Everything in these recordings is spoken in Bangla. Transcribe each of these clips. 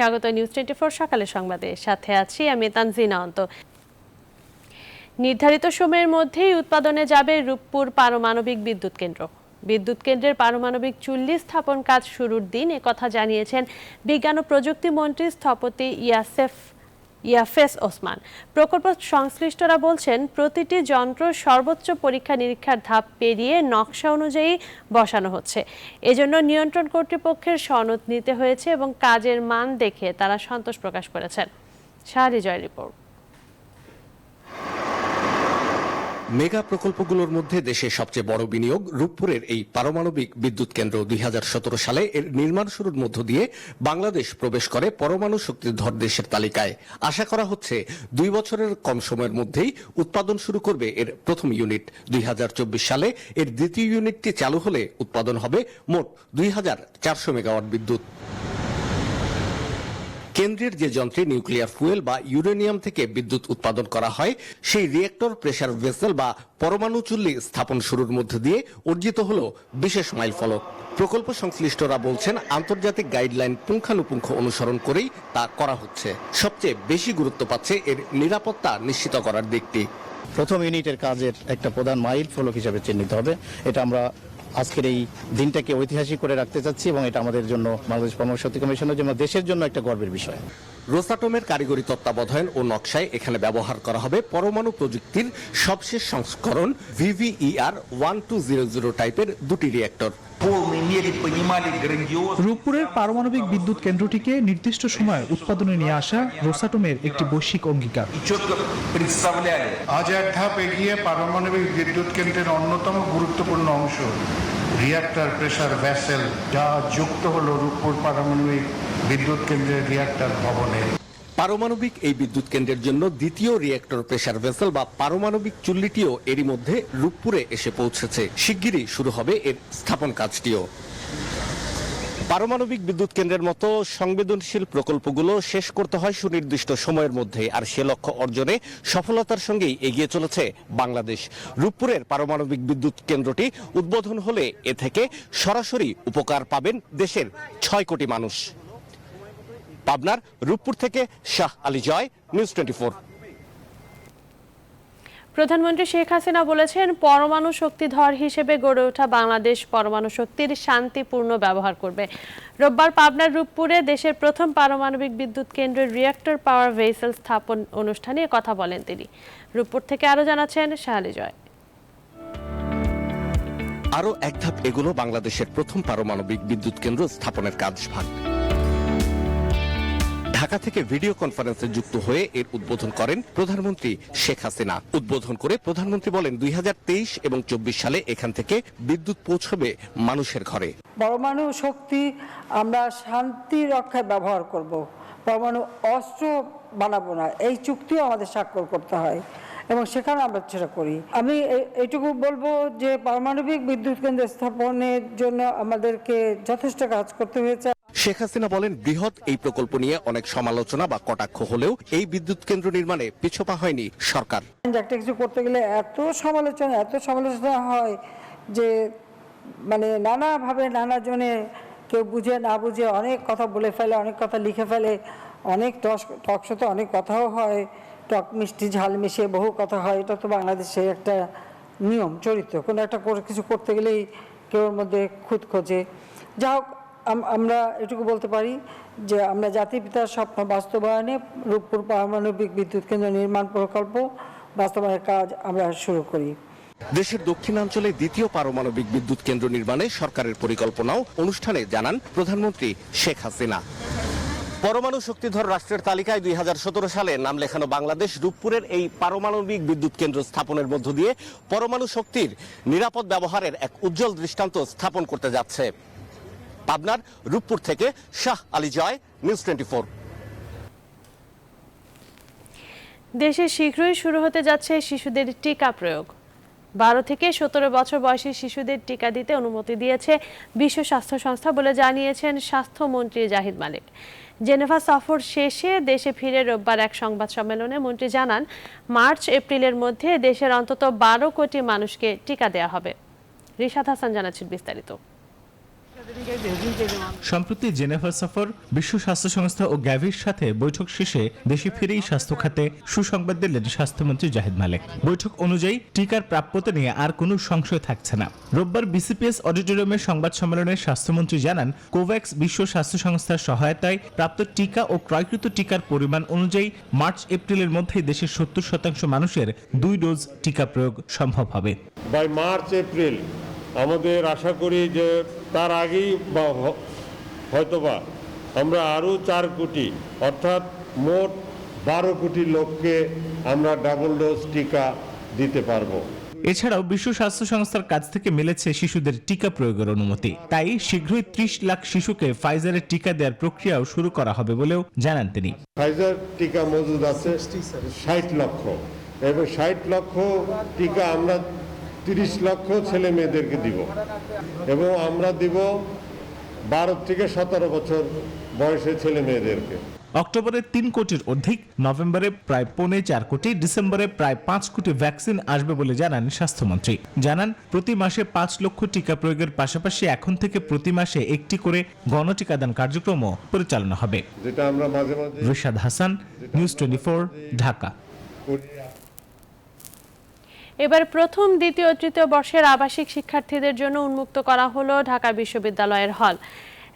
স্বাগত নিউজ 24 সকালের সংবাদে। সাথে আছি আমি তানজিনা অন্ত। নির্ধারিত সময়ের মধ্যেই উৎপাদনে যাবে রূপপুর পারমাণবিক বিদ্যুৎ কেন্দ্র। বিদ্যুৎ কেন্দ্রের পারমাণবিক চুল্লি স্থাপন কাজ শুরুর দিন একথা জানিয়েছেন বিজ্ঞান ও প্রযুক্তি মন্ত্রী স্থপতি ইয়াফেস ওসমান। প্রকল্প সংশ্লিষ্টরা বলছেন, প্রতিটি যন্ত্র সর্বোচ্চ পরীক্ষা নিরীক্ষার ধাপ পেরিয়ে নকশা অনুযায়ী বসানো হচ্ছে। এজন্য নিয়ন্ত্রণ কর্তৃপক্ষের সনদ নিতে হয়েছে এবং কাজের মান দেখে তারা সন্তোষ প্রকাশ করেছেন। শাহরিজয়ের রিপোর্ট। মেগা প্রকল্পগুলোর মধ্যে দেশের সবচেয়ে বড় বিনিয়োগ রূপপুরের এই পারমাণবিক বিদ্যুৎ কেন্দ্র। 2017 সালে এর নির্মাণ শুরুর মধ্য দিয়ে বাংলাদেশ প্রবেশ করে পরমাণু শক্তিধর দেশের তালিকায়। আশা করা হচ্ছে 2 বছরের কম সময়ের মধ্যেই উৎপাদন শুরু করবে এর প্রথম ইউনিট। 2024 সালে এর দ্বিতীয় ইউনিটটি চালু হলে উৎপাদন হবে মোট 2400 মেগাওয়াট বিদ্যুৎ। কেন্দ্রের যে যন্ত্রে নিউক্লিয়ার ফুয়েল বা ইউরেনিয়াম থেকে বিদ্যুৎ উৎপাদন করা হয়, সেই রিয়েক্টর প্রেসার ভেসেল বা পরমাণু চুল্লি স্থাপন শুরুর মধ্য দিয়ে অর্জিত হলো বিশেষ মাইলফলক। প্রকল্প সংশ্লিষ্টরা বলছেন, আন্তর্জাতিক গাইডলাইন পুঙ্খানুপুঙ্খ অনুসরণ করেই তা করা হচ্ছে। সবচেয়ে বেশি গুরুত্ব পাচ্ছে এর নিরাপত্তা নিশ্চিত করার দিকটি। প্রথম ইউনিটের কাজের একটা প্রধান মাইল ফলক হিসেবে চিহ্নিত হবে। এটা আমরা আজকের এই দিনটাকে ঐতিহাসিক করে রাখতে চাচ্ছি এবং এটা আমাদের জন্য, বাংলাদেশ পরমাণু শক্তি কমিশনের জন্য, দেশের জন্য একটা গর্বের বিষয়। রোসাটমের কারিগরি তত্ত্বাবধান ও নকশায় এখানে ব্যবহার করা হবে পরমাণু প্রযুক্তির সবশেষ সংস্করণ VVER 1200 টাইপের দুটি রিয়েক্টর। রূপপুরের পারমাণবিক বিদ্যুৎ কেন্দ্রটিকে নির্দিষ্ট সময়ে উৎপাদনে নিয়ে আসা রোসাটমের একটি বৈশ্বিক অঙ্গীকার। আজ এক ধাপ এগিয়ে পারমাণবিক বিদ্যুৎ কেন্দ্রের অন্যতম গুরুত্বপূর্ণ অংশ রিয়াক্টর প্রেসার ভেসেল, যা যুক্ত হলো রূপপুর পারমাণবিক বিদ্যুৎ কেন্দ্রের রিয়াক্টর ভবনে। পারমাণবিক এই বিদ্যুৎ কেন্দ্রের জন্য দ্বিতীয় রিয়েক্টর প্রেসার ভেসেল বা পারমাণবিক চুল্লিটিও এরই মধ্যে রূপপুরে এসে পৌঁছেছে। শিগগিরই শুরু হবে এর স্থাপন কাজটিও। পারমাণবিক বিদ্যুৎ কেন্দ্রের মতো সংবেদনশীল প্রকল্পগুলো শেষ করতে হয় সুনির্দিষ্ট সময়ের মধ্যে, আর সে লক্ষ্য অর্জনে সফলতার সঙ্গেই এগিয়ে চলেছে বাংলাদেশ। রূপপুরের পারমাণবিক বিদ্যুৎ কেন্দ্রটি উদ্বোধন হলে এ থেকে সরাসরি উপকার পাবেন দেশের 6 কোটি মানুষ। পাবনার রূপপুর থেকে শাহ আলী জয়, নিউজ 24। প্রধানমন্ত্রী শেখ হাসিনা বলেছেন, পরমাণু শক্তিধর হিসেবে গড়ে ওঠা বাংলাদেশ পরমাণু শক্তির শান্তিপূর্ণ ব্যবহার করবে। রোববার পাবনার রূপপুরে দেশের প্রথম পারমাণবিক বিদ্যুৎ কেন্দ্রের রিয়েক্টর পাওয়ার ভেসেল স্থাপন অনুষ্ঠানে কথা বলেন তিনি। রূপপুর থেকে আরো জানাচ্ছেন শাহ আলী জয়। আরো এক ধাপ এগুলো বাংলাদেশের প্রথম পারমাণবিক বিদ্যুৎ কেন্দ্র স্থাপনের কাজভাগ। ঢাকা থেকে ভিডিও কনফারেন্সে যুক্ত হয়ে এর উদ্বোধন করেন প্রধানমন্ত্রী শেখ হাসিনা। উদ্বোধন করে প্রধানমন্ত্রী বলেন, 2023 এবং 24 সালে এখান থেকে বিদ্যুৎ পৌঁছবে মানুষের ঘরে। পরমাণু শক্তি আমরা শান্তি রক্ষায় ব্যবহার করব, পরমাণু অস্ত্র বানাবো না, এই চুক্তিও আমাদের স্বাক্ষর করতে হয় এবং সেখানে আমরা সেটা করি। আমি এইটুকু বলবো যে পারমাণবিক বিদ্যুৎ কেন্দ্র স্থাপনের জন্য আমাদেরকে যথেষ্ট কাজ করতে হয়েছে। শেখ হাসিনা বলেন, বৃহৎ এই প্রকল্প নিয়ে অনেক সমালোচনা বা কটাক্ষ হলেও এই বিদ্যুৎ কেন্দ্র নির্মাণে পিছপা হয়নি সরকার। একটা কিছু করতে গেলে এত সমালোচনা হয় যে মানে নানাভাবে নানাজনে কেউ বুঝে না বুঝে অনেক কথা বলে ফেলে, অনেক কথা লিখে ফেলে, অনেক টক শোতে অনেক কথাও হয়, টক মিষ্টি ঝাল মিশিয়ে বহু কথা হয়। এটা তো বাংলাদেশের একটা নিয়ম চরিত্র, কোনো একটা কিছু করতে গেলেই কেউ ওর মধ্যে খুঁত খোঁজে। যা হোক, আমরা এটুকু বলতে পারি যে আমরা জাতির পিতার স্বপ্ন বাস্তবায়নে রূপপুর পারমাণবিক বিদ্যুৎ কেন্দ্র নির্মাণ প্রকল্প বাস্তবায়নের কাজ আমরা শুরু করি। দেশের দক্ষিণাঞ্চলে দ্বিতীয় পারমাণবিক বিদ্যুৎ কেন্দ্র নির্মাণে সরকারের পরিকল্পনাও অনুষ্ঠানে জানান প্রধানমন্ত্রী শেখ হাসিনা। পরমাণু শক্তিধর রাষ্ট্রের তালিকায় 2017 সালে নাম লেখানো বাংলাদেশ রূপপুরের এই পারমাণবিক বিদ্যুৎ কেন্দ্র স্থাপনের মধ্য দিয়ে পরমাণু শক্তির নিরাপদ ব্যবহারের এক উজ্জ্বল দৃষ্টান্ত স্থাপন করতে যাচ্ছে। পাবনার রূপপুর থেকে শাহ আলী জয়, নিউজ 24। দেশে শীঘ্রই শুরু হতে যাচ্ছে শিশুদের টিকা প্রয়োগ। 12 থেকে 17 বছর বয়সী শিশুদের টিকা দিতে অনুমতি দিয়েছে বিশ্ব স্বাস্থ্য সংস্থা বলে জানিয়েছেন স্বাস্থ্যমন্ত্রী জাহিদ মালিক। জেনেভা সফর শেষে দেশে ফিরে রোববার এক সংবাদ সম্মেলনে মন্ত্রী জানান, মার্চ এপ্রিলের মধ্যে দেশের অন্তত 12 কোটি মানুষকে টিকা দেওয়া হবে। রিশাদ হাসান জানাচ্ছেন বিস্তারিত। সম্প্রতি জেনেভা সফর, বিশ্ব স্বাস্থ্য সংস্থা ও গ্যাভির সাথে বৈঠক শেষে দেশে ফিরেই স্বাস্থ্য খাতে সুসংবাদ দিলেন স্বাস্থ্যমন্ত্রী জাহিদ মালেক। বৈঠক অনুযায়ী টিকার প্রাপ্যতা নিয়ে আর কোনো সংশয় থাকছে না। রোববার বিসিপিএস অডিটোরিয়ামের সংবাদ সম্মেলনে স্বাস্থ্যমন্ত্রী জানান, কোভ্যাক্স বিশ্ব স্বাস্থ্য সংস্থার সহায়তায় প্রাপ্ত টিকা ও ক্রয়কৃত টিকার পরিমাণ অনুযায়ী মার্চ-এপ্রিলের মধ্যেই দেশের 70% মানুষের 2 ডোজ টিকা প্রয়োগ সম্ভব হবে। বাই মার্চ-এপ্রিল আমাদের আশা করি যে তার আগেই বা হয়তোবা আমরা আরও 4 কোটি অর্থাৎ মোট 12 কোটি লোককে আমরা ডাবল ডোজ টিকা দিতে পারবো। এছাড়াও বিশ্ব স্বাস্থ্য সংস্থার কাছ থেকে মিলেছে শিশুদের টিকা প্রয়োগের অনুমতি। তাই শীঘ্রই 30 লাখ শিশুকে ফাইজারের টিকা দেওয়ার প্রক্রিয়াও শুরু করা হবে বলেও জানান তিনি। ফাইজার টিকা মজুদ আছে 60 লক্ষ এবং 60 লক্ষ টিকা আমরা 30 লক্ষ ছেলে মেয়েদেরকে দিব এবং আমরা দিব 12 থেকে 17 বছর বয়সের ছেলে মেয়েদেরকে। অক্টোবরে 3 কোটির অধিক, নভেম্বরে প্রায় 4.25 কোটি, ডিসেম্বরে প্রায় 5 কোটি ভ্যাকসিন আসবে বলে জানান স্বাস্থ্যমন্ত্রী। জানান, প্রতি মাসে 5 লক্ষ টিকা প্রয়োগের পাশাপাশি এখন থেকে প্রতি মাসে একটি করে গণটিকাদান কার্যক্রমও পরিচালনা হবে। যেটা আমরা মাঝে মাঝে রিশাদ হাসান, নিউজ 24, ঢাকা। এবার প্রথম, দ্বিতীয় ও তৃতীয় বর্ষের আবাসিক শিক্ষার্থীদের জন্য উন্মুক্ত করা হলো ঢাকা বিশ্ববিদ্যালয়ের হল।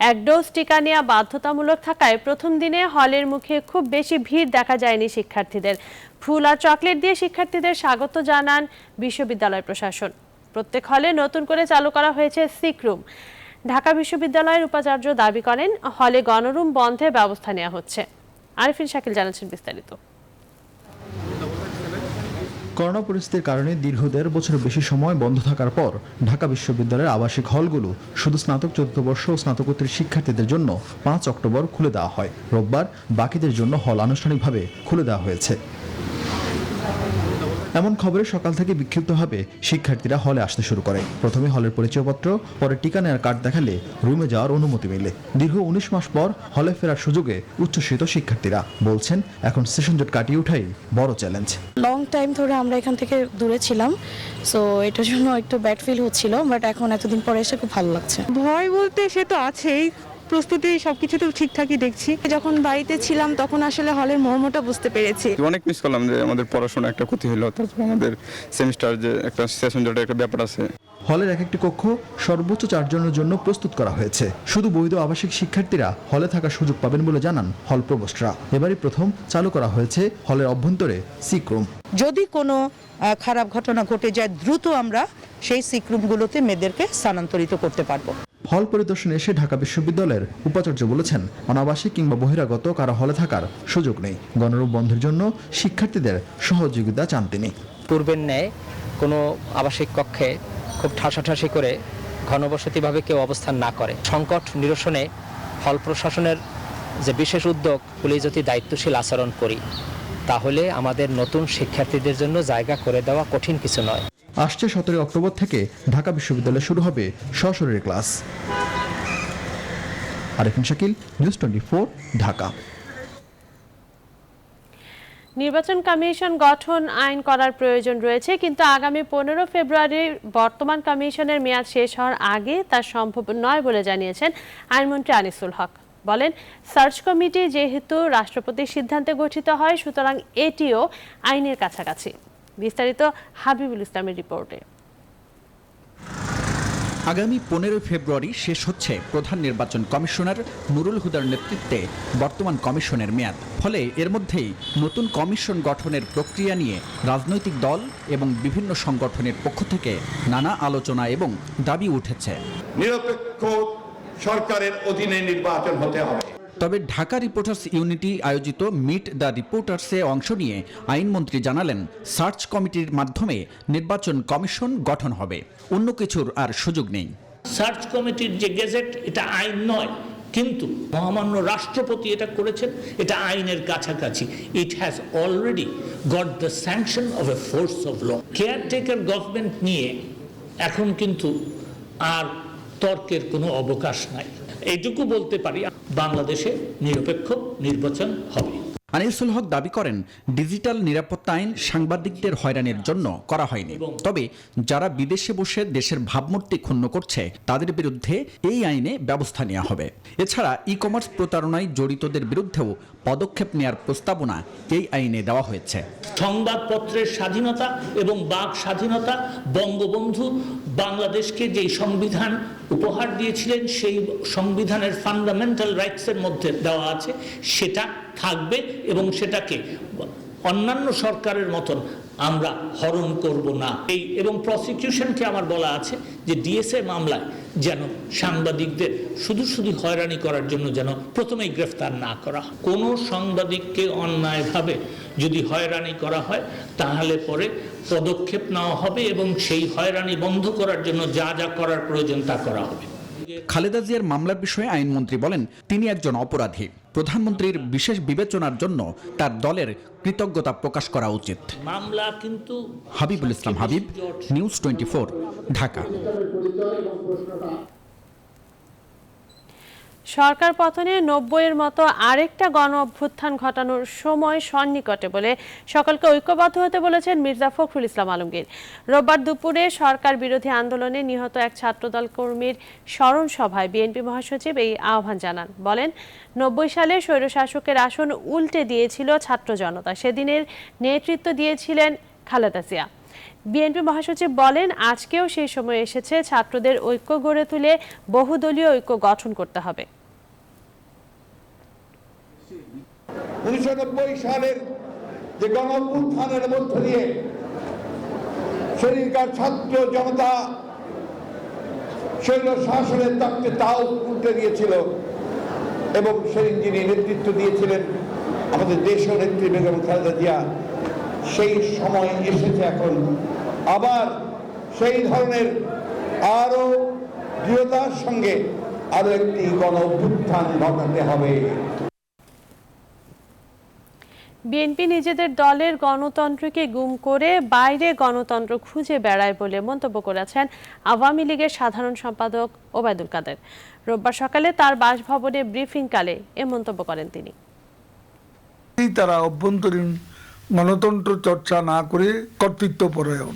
1 ডোজ টিকা নেওয়া বাধ্যতামূলক থাকায় প্রথম দিনে হলের মুখে খুব বেশি ভিড় দেখা যায়নি শিক্ষার্থীদের। ফুল আর চকলেট দিয়ে শিক্ষার্থীদের স্বাগত জানান বিশ্ববিদ্যালয় প্রশাসন। প্রত্যেক হলে নতুন করে চালু করা হয়েছে সিক রুম। ঢাকা বিশ্ববিদ্যালয়ের উপাচার্য দাবি করেন, হলে গণরুম বন্ধের ব্যবস্থা নেওয়া হচ্ছে। আরিফিন শাকিল জানাচ্ছেন বিস্তারিত। করোনা পরিস্থিতির কারণে দীর্ঘ 1.5 বছরের বেশি সময় বন্ধ থাকার পর ঢাকা বিশ্ববিদ্যালয়ের আবাসিক হলগুলো শুধু স্নাতক, চতুর্থ বর্ষ ও স্নাতকোত্তর শিক্ষার্থীদের জন্য 5 অক্টোবর খুলে দেওয়া হয়। রোববার বাকিদের জন্য হল আনুষ্ঠানিকভাবে খুলে দেওয়া হয়েছে। এমন খবরে সকাল থেকে বিক্ষিপ্তভাবে শিক্ষার্থীরা হলে আসতে শুরু করে। প্রথমে হলের পরিচয়পত্র, পরে টিকা নেওয়ার কার্ড দেখালে রুমে যাওয়ার অনুমতি মেলে। দীর্ঘ 19 মাস পর হলে ফেরার সুযোগে উচ্ছ্বসিত শিক্ষার্থীরা বলছেন, এখন সেশন জট কাটিয়ে ওঠাই বড় চ্যালেঞ্জ। লং টাইম ধরে আমরা এখান থেকে দূরে ছিলাম, সো এটার জন্য একটু ব্যাড ফিল হচ্ছিল, বাট এখন এতদিন পরে এসে খুব ভালো লাগছে। ভয় বলতে সে তো আছেই, প্রস্তুতি সবকিছু তো ঠিকঠাকই দেখছি। যখন বাড়িতে ছিলাম তখন আসলে হলের মর্মটা বুঝতে পেরেছি। অনেক মিস করলাম যে আমাদের পড়াশোনা একটা ক্ষতি হলো, তারপর আমাদের সেমিস্টার যে একটা সেশন জটের একটা ব্যাপার আছে। হলের এক একটি কক্ষ সর্বোচ্চ 4 জনের জন্য প্রস্তুত করা হয়েছে। শুধু বৈধ আবাসিক শিক্ষার্থীরা হলে থাকার সুযোগ পাবেন বলে জানান হল প্রভোস্টরা। এবারই প্রথম চালু করা হয়েছে হলের অভ্যন্তরে সিক রুম। যদি কোনো খারাপ ঘটনা ঘটে যায়, দ্রুত আমরা সেই সিক রুমগুলোতে মেয়েদেরকে স্থানান্তরিত করতে পারবো। হল পরিদর্শনে এসে ঢাকা বিশ্ববিদ্যালয়ের উপাচার্য বলেছেন, অনাবাসিক কিংবা বহিরাগত কারো হলে থাকার সুযোগ নেই। গণরুম বন্ধের জন্য শিক্ষার্থীদের সহযোগিতা চান তিনি। পূর্বের ন্যায় কোনো আবাসিক কক্ষে খুব ঠাসাঠাসি করে ঘনবসতিভাবে কেউ অবস্থান না করে। সংকট নিরসনে হল প্রশাসনের যে বিশেষ উদ্যোগ, পুলিশ যদি দায়িত্বশীল আচরণ করি, তাহলে আমাদের নতুন শিক্ষার্থীদের জন্য জায়গা করে দেওয়া কঠিন কিছু নয়। আসছে 17 অক্টোবর থেকে ঢাকা বিশ্ববিদ্যালয়ে শুরু হবে সশরীরে ক্লাস। আরিফিন শাকিল, নিউজ 24, ঢাকা। নির্বাচন কমিশন গঠন আইন করার প্রয়োজন রয়েছে, কিন্তু আগামী 15 ফেব্রুয়ারি বর্তমান কমিশনের মেয়াদ শেষ হওয়ার আগে তা সম্ভব নয় বলে জানিয়েছেন আইনমন্ত্রী আনিসুল হক। বলেন, সার্চ কমিটি যেহেতু রাষ্ট্রপতির সিদ্ধান্তে গঠিত হয়, সুতরাং এটিও আইনের কাছাকাছি। বিস্তারিত হাবিবুল ইসলামের রিপোর্টে। আগামী 15 ফেব্রুয়ারি শেষ হচ্ছে প্রধান নির্বাচন কমিশনার নুরুল হুদার নেতৃত্বে বর্তমান কমিশনের মেয়াদ। ফলে এর মধ্যেই নতুন কমিশন গঠনের প্রক্রিয়া নিয়ে রাজনৈতিক দল এবং বিভিন্ন সংগঠনের পক্ষ থেকে নানা আলোচনা এবং দাবি উঠেছে। নিরপেক্ষ সরকারের অধীনে নির্বাচন হতে হবে। তবে ঢাকা রিপোর্টার্স ইউনিটি আয়োজিত মিট দ্য রিপোর্টার্সে অংশ নিয়ে আইনমন্ত্রী জানালেন, সার্চ কমিটির মাধ্যমে নির্বাচন কমিশন গঠন হবে, অন্য কিছুর আর সুযোগ নেই। সার্চ কমিটির যে গেজেট, এটা আইন নয়, কিন্তু মহামান্য রাষ্ট্রপতি এটা করেছেন, এটা আইনের কাছাকাছি। It has already got the sanction of a force of law. Caretaker government নিয়ে এখন কিন্তু আর তর্কের কোনো অবকাশ নাই। এইটুকু বলতে পারি, বাংলাদেশে নিরপেক্ষ নির্বাচন হবে। আনিসুল হক দাবি করেন, ডিজিটাল নিরাপত্তা আইন সাংবাদিকদের হয়রানির জন্য করা হয়নি, তবে যারা বিদেশে বসে দেশের ভাবমূর্তি ক্ষুণ্ণ করছে তাদের বিরুদ্ধে এই আইনে ব্যবস্থা নেওয়া হবে। এছাড়া ই-কমার্স প্রতারণায় জড়িতদের বিরুদ্ধেও পদক্ষেপ নেওয়ার প্রস্তাবনা এই আইনে দেওয়া হয়েছে। সংবাদপত্রের স্বাধীনতা এবং বাক স্বাধীনতা বঙ্গবন্ধু বাংলাদেশকে যেই সংবিধান উপহার দিয়েছিলেন সেই সংবিধানের ফান্ডামেন্টাল রাইটসের মধ্যে দেওয়া আছে, সেটা থাকবে এবং সেটাকে অন্যান্য সরকারের মতন আমরা হরণ করব না। এবং প্রসিকিউশনকে আমার বলা আছে যে ডিএসএ মামলায় যেন সাংবাদিকদের শুধু হয়রানি করার জন্য যেন প্রথমেই গ্রেফতার না করা হয়। কোনো সাংবাদিককে অন্যায়ভাবে যদি হয়রানি করা হয় তাহলে পরে পদক্ষেপ নেওয়া হবে এবং সেই হয়রানি বন্ধ করার জন্য যা যা করার প্রয়োজন তা করা হবে। খালেদা জিয়ার মামলার বিষয়ে আইনমন্ত্রী বলেন, তিনি একজন অপরাধী। প্রধানমন্ত্রীর বিশেষ বিবেচনার জন্য তার দলের কৃতজ্ঞতা প্রকাশ করা উচিত। মামলা কিন্তু হাবিবুল ইসলাম হাবিব, নিউজ 24, ঢাকা। সরকার পতনে 90-এর মতো আরেকটা গণ অভ্যুত্থান ঘটানোর সময় সন্নিকটে বলে সকলকে ঐক্যবদ্ধ হতে বলেছেন মির্জা ফখরুল ইসলাম আলমগীর। রোববার দুপুরে সরকার বিরোধী আন্দোলনে নিহত এক ছাত্রদল কর্মীর স্মরণ সভায় বিএনপি মহাসচিব এই আহ্বান জানান। বলেন, 90 সালে স্বৈরশাসকের আসন উল্টে দিয়েছিল ছাত্র জনতা, সেদিনের নেতৃত্ব দিয়েছিলেন খালেদা জিয়া। বিএনপি মহাসচিব বলেন, আজকেও সেই সময় এসেছে, ছাত্রদের ঐক্য গড়ে তুলে বহুদলীয় ঐক্য গঠন করতে হবে। 1990 সালের যে গণ অভ্যুত্থানের মধ্য দিয়ে সেদিনকার ছাত্র জনতা শৈল শাসনের তাকে তাও উল্টে দিয়েছিল এবং সেদিন যিনি নেতৃত্ব দিয়েছিলেন আমাদের দেশীয় নেত্রী বেগম খালেদা জিয়া, সেই সময় এসেছে এখন আবার সেই ধরনের আরো দৃঢ়তার সঙ্গে আরো একটি গণ অভ্যুত্থান ঘটাতে হবে। বিএনপি নিজেদের দলের গণতন্ত্রকে গুম করে বাইরে গণতন্ত্র খুঁজে বেড়ায় বলে মন্তব্য করেছেন আওয়ামী লীগের সাধারণ সম্পাদক ওবায়দুল কাদের। রোববার সকালে তার বাসভবনে ব্রিফিংকালে এ মন্তব্য করেন তিনি। তারা অভ্যন্তরীণ গণতন্ত্র চর্চা না করে কর্তৃত্বপরায়ণ।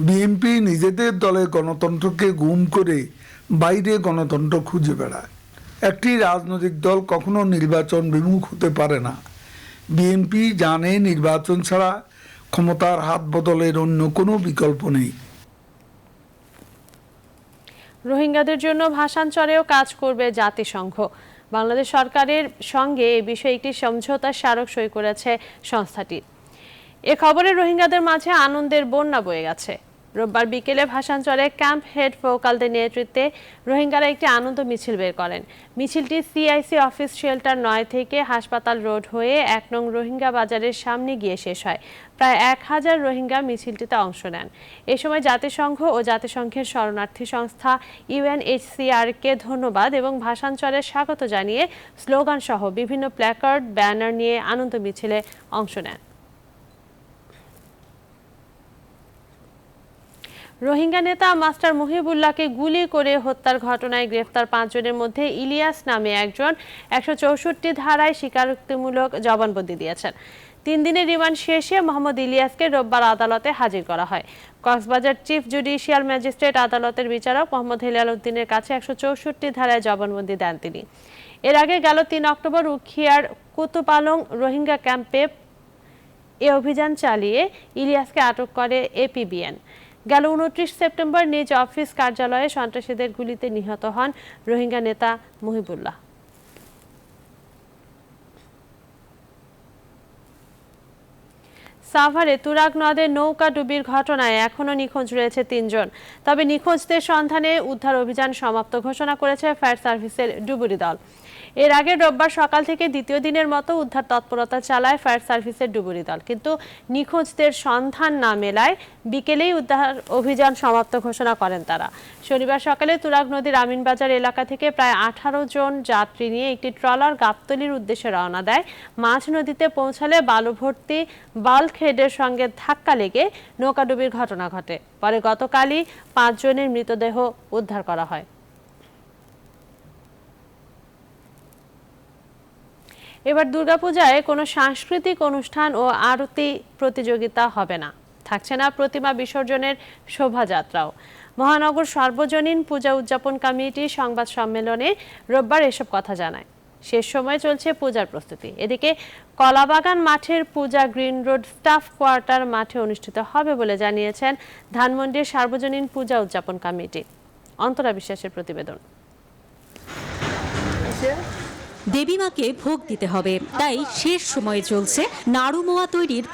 বিএনপি নিজেদের দলের গণতন্ত্রকে গুম করে বাইরে গণতন্ত্র খুঁজে বেড়ায়। একটি রাজনৈতিক দল কখনো নির্বাচন বিমুখ হতে পারে না। বিএনপি জানে নির্বাচন ছাড়া ক্ষমতার হাত বদলের অন্য কোনো বিকল্প নেই। রোহিঙ্গাদের জন্য ভাষান্তরেও কাজ করবে জাতিসংঘ। বাংলাদেশ সরকারের সঙ্গে এ বিষয়ে একটি সমঝোতা স্মারক সই করেছে সংস্থাটি। এ খবরে রোহিঙ্গাদের মাঝে আনন্দের বন্যা বয়ে গেছে। রোববার বিকেলে ভাষান্তরে ক্যাম্প হেড ফোকালদের নেতৃত্বে রোহিঙ্গারা একটি আনন্দ মিছিল বের করেন। মিছিলটি সিআইসি অফিস শেল্টার 9 থেকে হাসপাতাল রোড হয়ে 1 নং রোহিঙ্গা বাজারের সামনে গিয়ে শেষ হয়। প্রায় 1000 রোহিঙ্গা মিছিলটিতে অংশ নেন। এ সময় জাতিসংঘ ও জাতিসংঘের শরণার্থী সংস্থা ইউএনএইচসিআরকে ধন্যবাদ এবং ভাষান্তরে স্বাগত জানিয়ে স্লোগান সহ বিভিন্ন প্ল্যাকার্ড, ব্যানার নিয়ে আনন্দ মিছিলে অংশ নেন। রোহিঙ্গা নেতা মাস্টার মুহিবুল্লাহকে গুলি করে হত্যার ঘটনায় গ্রেফতার 5 জনের মধ্যে ইলিয়াস নামে একজন 164 ধারায় স্বীকারোক্তিমূলক জবানবন্দি দিয়েছেন। 3 দিনের রিমান্ড শেষে মোহাম্মদ ইলিয়াসকে রোববার আদালতে হাজির করা হয়। কক্সবাজার চিফ জুডিশিয়াল ম্যাজিস্ট্রেট আদালতের বিচারক মোহাম্মদ হেলাল উদ্দিনের কাছে 164 ধারায় জবানবন্দি দেন তিনি। এর আগে গেল 3 অক্টোবর উখিয়ার কুতুপালং রোহিঙ্গা ক্যাম্পে এ অভিযান চালিয়ে ইলিয়াসকে আটক করে এপিবিএন। গেল 29 সেপ্টেম্বর নিজ অফিস কার্যালয়ে সন্ত্রাসীদের গুলিতে নিহত হন রোহিঙ্গা নেতা মুহিবুল্লাহ। সাভারে তুরাগ নদে নৌকা ডুবির ঘটনায় এখনো নিখোঁজ রয়েছে 3 জন। তবে নিখোঁজদের সন্ধানে উদ্ধার অভিযান সমাপ্ত ঘোষণা করেছে ফায়ার সার্ভিসের ডুবুরি দল। এর আগে রোববার সকাল থেকে দ্বিতীয় দিনের মতো উদ্ধার তৎপরতা চালায় ফায়ার সার্ভিসের ডুবুরি দল, কিন্তু নিখোঁজদের সন্ধান না মেলায় বিকেলেই উদ্ধার অভিযান সমাপ্ত ঘোষণা করেন তারা। শনিবার সকালে তুরাগ নদীর আমিনবাজার এলাকা থেকে প্রায় 18 জন যাত্রী নিয়ে একটি ট্রলার গাবতলীর উদ্দেশ্যে রওনা দেয়। মাঝ নদীতে পৌঁছালে বালু ভর্তি বাল্ক হেডের সঙ্গে ধাক্কা লেগে নৌকাডুবির ঘটনা ঘটে। পরে গতকালই 5 জনের মৃতদেহ উদ্ধার করা হয়। এবার দুর্গাপূজায় কোনো সাংস্কৃতিক অনুষ্ঠান ও আরতি প্রতিযোগিতা হবে না, থাকছে না প্রতিমা বিসর্জনের শোভাযাত্রাও। মহানগর সার্বজনীন পূজা উদযাপন কমিটি সংবাদ সম্মেলনে রোববার এসব কথা জানায়। শেষ সময়ে চলছে পূজার প্রস্তুতি। এদিকে কলাবাগান মাঠের পূজা গ্রিন রোড স্টাফ কোয়ার্টার মাঠে অনুষ্ঠিত হবে বলে জানিয়েছেন ধানমন্ডির সার্বজনীন পূজা উদযাপন কমিটি। অন্তরা বিশ্বাসের প্রতিবেদন। দেবীমাকে ভোগ দিতে হবে, তাই শেষ সময়ে চলছে নাড়ুমোয়া তৈরির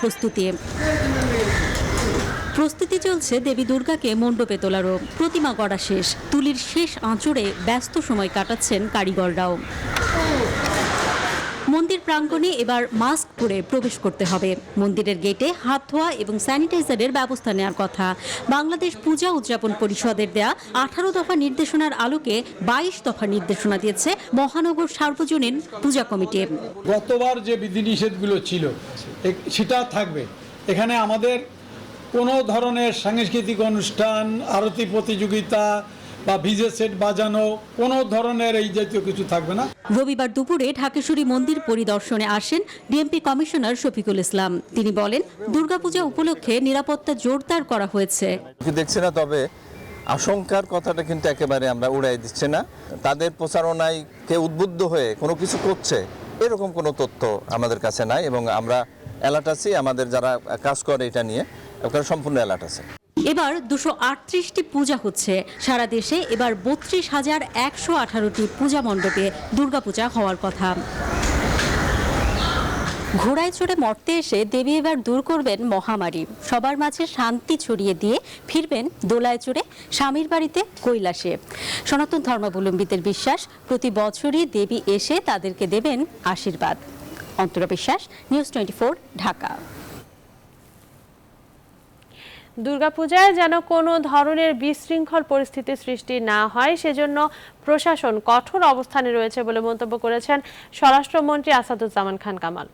প্রস্তুতি চলছে দেবী দুর্গাকে মণ্ডপে তোলারও। প্রতিমা গড়া শেষ, তুলির শেষ আঁচড়ে ব্যস্ত সময় কাটাচ্ছেন কারিগররাও। মন্দির প্রাঙ্গণে এবার মাস্ক পরে প্রবেশ করতে হবে। মন্দিরের গেটে হাত ধোয়া এবং স্যানিটাইজারের ব্যবস্থা নেওয়ার কথা। বাংলাদেশ পূজা উদযাপন পরিষদের দেয়া 18 দফা নির্দেশনার আলোকে 22 দফা নির্দেশনা দিয়েছে মহানগর সার্বজনীন পূজা কমিটি। গতবার যে বিধিনিষেধগুলো ছিল সেটা থাকবে। এখানে আমাদের কোনো ধরনের সাংস্কৃতিক অনুষ্ঠান, আরতি প্রতিযোগিতা বা ভিজে সেট বাজানো, কোনো ধরনের এই জাতীয় কিছু থাকবে না। রবিবার দুপুরে ঢাকেশ্বরী মন্দির পরিদর্শনে আসেন ডিএমপি কমিশনার শফিকুল ইসলাম। তিনি বলেন, দুর্গাপূজা উপলক্ষে নিরাপত্তা জোরদার করা হয়েছে। দেখছি না, তবে আশঙ্কার কথাটা কিন্তু একেবারে আমরা উড়াই দিচ্ছি না। তাদের প্রচারণায় কে উদ্বুদ্ধ হয়ে কোনো কিছু করছে এরকম কোনো তথ্য আমাদের কাছে নাই, এবং আমরা অ্যালার্ট আছি। আমাদের যারা কাজ করে এটা নিয়ে ওখানে সম্পূর্ণ অ্যালার্ট আছে। এবার 238টি পূজা হচ্ছে। সারা দেশে এবার 32,118টি পূজা মণ্ডপে দুর্গাপূজা হওয়ার কথা। ঘোড়ায় চড়ে মর্তে এসে দেবী এবার দূর করবেন মহামারী। সবার মাঝে শান্তি ছড়িয়ে দিয়ে ফিরবেন দোলায় চড়ে স্বামীর বাড়িতে কৈলাসে। সনাতন ধর্মাবলম্বীদের বিশ্বাস, প্রতি বছরই দেবী এসে তাদেরকে দেবেন আশীর্বাদ। অন্তরা বিশ্বাস, নিউজ 24, ঢাকা। দুর্গাপূজায় যেন কোনো ধরনের বিশৃঙ্খল পরিস্থিতি সৃষ্টি না হয়, সেজন্য প্রশাসন কঠোর অবস্থানে রয়েছে বলে মন্তব্য করেছেন স্বরাষ্ট্রমন্ত্রী আসাদুজ্জামান খান কামাল।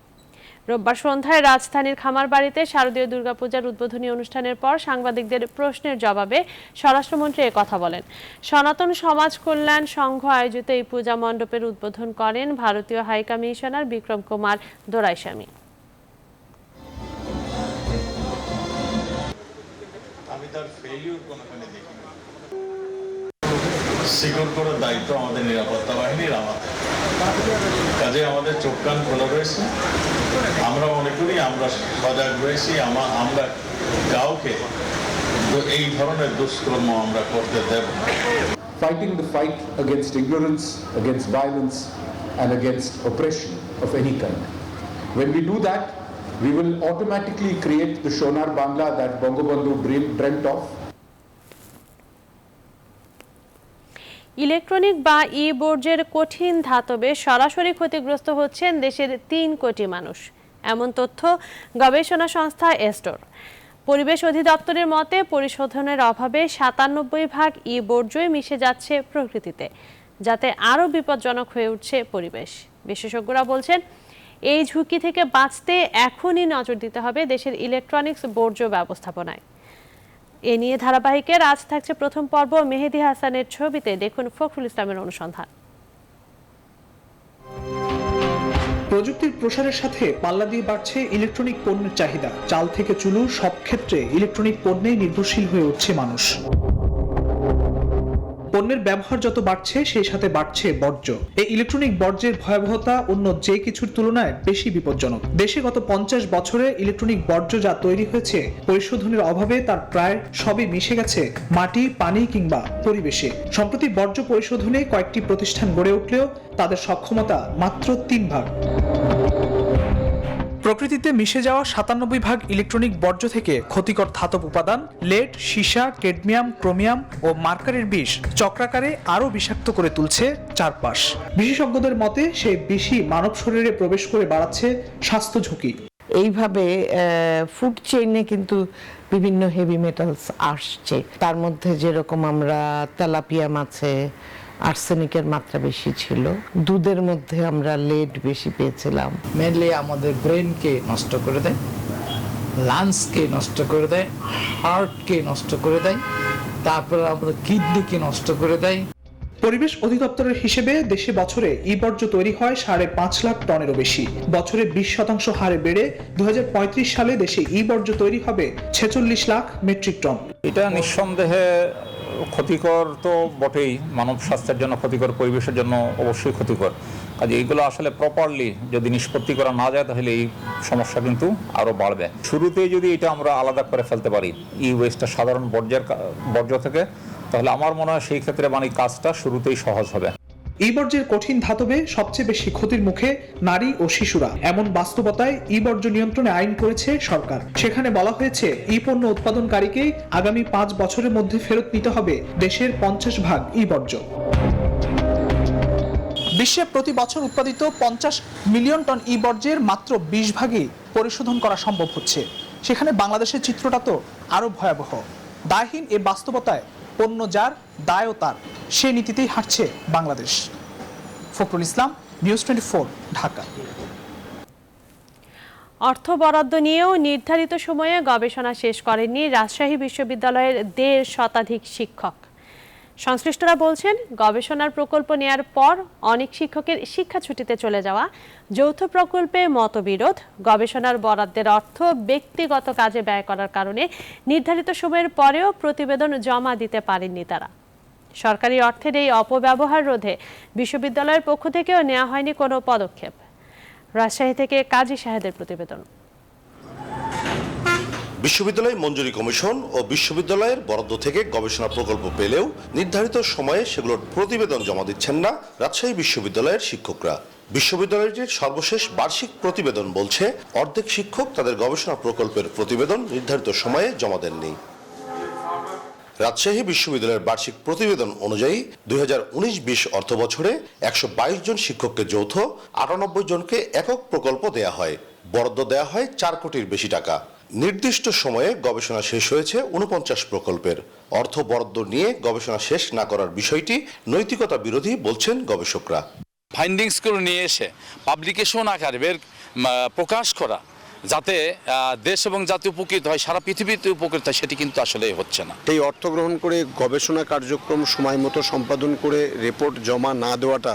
রোববার সন্ধ্যায় রাজধানীর খামারবাড়িতে শারদীয় দুর্গাপূজার উদ্বোধনী অনুষ্ঠানের পর সাংবাদিকদের প্রশ্নের জবাবে স্বরাষ্ট্রমন্ত্রী কথা বলেন। সনাতন সমাজ কল্যাণ সংঘ আয়োজিত এই পূজা মণ্ডপের উদ্বোধন করেন ভারতীয় high commissioner Vikram Kumar Doraiswami. Secure করার দায়িত্ব আমাদের নিরাপত্তা বাহিনীর, কাজে আমাদের চোখ কান খোলা রয়েছে। আমরা মনে করি আমরা সজাগ রয়েছি। আমরা কাউকে এই ধরনের দুষ্কর্ম আমরা করতে দেব না। Fighting the fight against ignorance, against violence and against oppression of any kind. When we do that, we will automatically create the Shonar Bangla that Bangabandhu dreamt of. Electronic বা ই বর্জ্যের কঠিন ধাতবে সরাসরি ক্ষতিগ্রস্ত হচ্ছেন দেশের 3 কোটি মানুষ, এমন তথ্য গবেষণা সংস্থা এস্টোর। পরিবেশ অধিদপ্তরের মতে পরিশোধনের অভাবে 97% ই বর্জ্যই মিশে যাচ্ছে প্রকৃতিতে, যাতে আরও বিপজ্জনক হয়ে উঠছে পরিবেশ। বিশেষজ্ঞরা বলছেন, এই ঝুঁকি থেকে বাঁচতে এখনই নজর দিতে হবে দেশের ইলেকট্রনিক্স বর্জ্য ব্যবস্থাপনায়। এ নিয়ে ধারাবাহিকের আজ থাকছে প্রথম পর্ব। মেহেদি হাসানের ছবিতে দেখুন ফখরুল ইসলামের অনুসন্ধান। প্রযুক্তির প্রসারের সাথে পাল্লা দিয়ে বাড়ছে ইলেকট্রনিক পণ্যের চাহিদা। চাল থেকে চুলু সব ক্ষেত্রে ইলেকট্রনিক পণ্যেই নির্ভরশীল হয়ে উঠছে মানুষ। পণ্যের ব্যবহার যত বাড়ছে সেই সাথে বাড়ছে বর্জ্য। এই ইলেকট্রনিক বর্জ্যের ভয়াবহতা অন্য যে কিছুর তুলনায় বেশি বিপজ্জনক। দেশে গত 50 বছরে ইলেকট্রনিক বর্জ্য যা তৈরি হয়েছে, পরিশোধনের অভাবে তার প্রায় সবই মিশে গেছে মাটি, পানি কিংবা পরিবেশে। সম্প্রতি বর্জ্য পরিশোধনে কয়েকটি প্রতিষ্ঠান গড়ে উঠলেও তাদের সক্ষমতা মাত্র 3%। প্রকৃতিতে মিশে যাওয়া 97% ইলেকট্রনিক বর্জ্য থেকে ক্ষতিকর ধাতব উপাদান লেড, সীসা, ক্যাডমিয়াম, ক্রোমিয়াম ও মার্কারের বিষ চক্রাকারে আরও বিষাক্ত করে তুলছে চারপাশ। বিশেষজ্ঞদের মতে সেই বিষই মানব শরীরে প্রবেশ করে বাড়াচ্ছে স্বাস্থ্য ঝুঁকি। এইভাবে ফুড চেইনে কিন্তু বিভিন্ন হেভি মেটালস আসছে। তার মধ্যে যেরকম আমরা তেলাপিয়া মাছে আর্সেনিকের মাত্রা বেশি ছিল, দুধের মধ্যে আমরা লেড বেশি পেয়েছিলাম। মেনলি আমাদের ব্রেনকে নষ্ট করে দেয়, লাংসকে নষ্ট করে দেয়, হার্টকে নষ্ট করে দেয়, তারপরে আমাদের কিডনিকে নষ্ট করে দেয়। পরিবেশ অধিদপ্তরের হিসেবে দেশে বছরে ই বর্জ্য তৈরি হয় 5.5 লাখ টনেরও বেশি। বছরে 20% হারে বেড়ে 2035 সালে দেশে ই বর্জ্য তৈরি হবে 46 লাখ মেট্রিক টন। এটা নিঃসন্দেহে ক্ষতিকর তো বটেই, মানব স্বাস্থ্যের জন্য ক্ষতিকর, পরিবেশের জন্য অবশ্যই ক্ষতিকর। কাজে এইগুলো আসলে প্রপারলি যদি নিষ্পত্তি করা না যায় তাহলে এই সমস্যা কিন্তু আরও বাড়বে। শুরুতেই যদি এটা আমরা আলাদা করে ফেলতে পারি ই ওয়েস্টটা সাধারণ বর্জ্য থেকে, তাহলে আমার মনে হয় সেই ক্ষেত্রে মানে কাজটা শুরুতেই সহজ হবে। ই বর্জ্যের কঠিন ধাতবে সবচেয়ে বেশি ক্ষতির মুখে নারী ও শিশুরা। এমন বাস্তবতায় ই বর্জ্য নিয়ন্ত্রণে আইন করেছে সরকার। সেখানে বলা হয়েছে ই পণ্য উৎপাদনকারীকেই আগামী 5 বছরের মধ্যে ফেরত নিতে হবে দেশের 50% ই বর্জ্য। বিশ্বে প্রতি বছর উৎপাদিত 50 মিলিয়ন টন ই বর্জ্যের মাত্র 20 ভাগই পরিশোধন করা সম্ভব হচ্ছে। সেখানে বাংলাদেশের চিত্রটা তো আরো ভয়াবহ। দায়হীন এ বাস্তবতায় পণ্য যার দায়ও তার, সে নীতিতেই হাঁটছে বাংলাদেশ। ফখরুল ইসলাম, নিউজ 24, ঢাকা। অর্থ বরাদ্দ নিয়েও নির্ধারিত সময়ে গবেষণা শেষ করেননি রাজশাহী বিশ্ববিদ্যালয়ের 1.5 শতাধিক শিক্ষক। সংশ্লিষ্টরা বলছেন, গবেষণার প্রকল্প নেয়ার পর অনেক শিক্ষকের শিক্ষা ছুটিতে চলে যাওয়া, যৌথ প্রকল্পে মতবিরোধ, গবেষণার বরাদ্দের অর্থ ব্যক্তিগত কাজে ব্যয় করার কারণে নির্ধারিত সময়ের পরেও প্রতিবেদন জমা দিতে পারেননি তারা। সরকারি অর্থের এই অপব্যবহার রোধে বিশ্ববিদ্যালয়ের পক্ষ থেকেও নেওয়া হয়নি কোনো পদক্ষেপ। রাজশাহী থেকে কাজী শাহেদের প্রতিবেদন। বিশ্ববিদ্যালয় মঞ্জুরি কমিশন ও বিশ্ববিদ্যালয়ের বরাদ্দ থেকে গবেষণা প্রকল্প পেলেও নির্ধারিত সময়ে সেগুলোর প্রতিবেদন জমা দিচ্ছেন না রাজশাহী বিশ্ববিদ্যালয়ের শিক্ষকরা। বিশ্ববিদ্যালয়টির সর্বশেষ বার্ষিক প্রতিবেদন বলছে, অর্ধেক শিক্ষক তাদের গবেষণা প্রকল্পের প্রতিবেদন নির্ধারিত সময়ে জমা দেননি। রাজশাহী বিশ্ববিদ্যালয়ের বার্ষিক প্রতিবেদন অনুযায়ী 2019-20 অর্থ বছরে 122 জন শিক্ষককে যৌথ, 98 জনকে একক প্রকল্প দেয়া হয়। বরাদ্দ দেয়া হয় 4 কোটির বেশি টাকা। নির্দিষ্ট সময়ে গবেষণা শেষ হয়েছে 49 প্রকল্পের। অর্থ বরাদ্দ নিয়ে গবেষণা শেষ না করার বিষয়টি নৈতিকতা বিরোধী বলছেন গবেষকরা। ফাইন্ডিংসগুলো নিয়ে এসে পাবলিকেশন আকারে প্রকাশ করা, যাতে দেশ এবং জাতি উপকৃত হয়, সারা পৃথিবীতে উপকৃত হয়, সেটি কিন্তু আসলে হচ্ছে না। এই অর্থ গ্রহণ করে গবেষণা কার্যক্রম সময় মতো সম্পাদন করে রিপোর্ট জমা না দেওয়াটা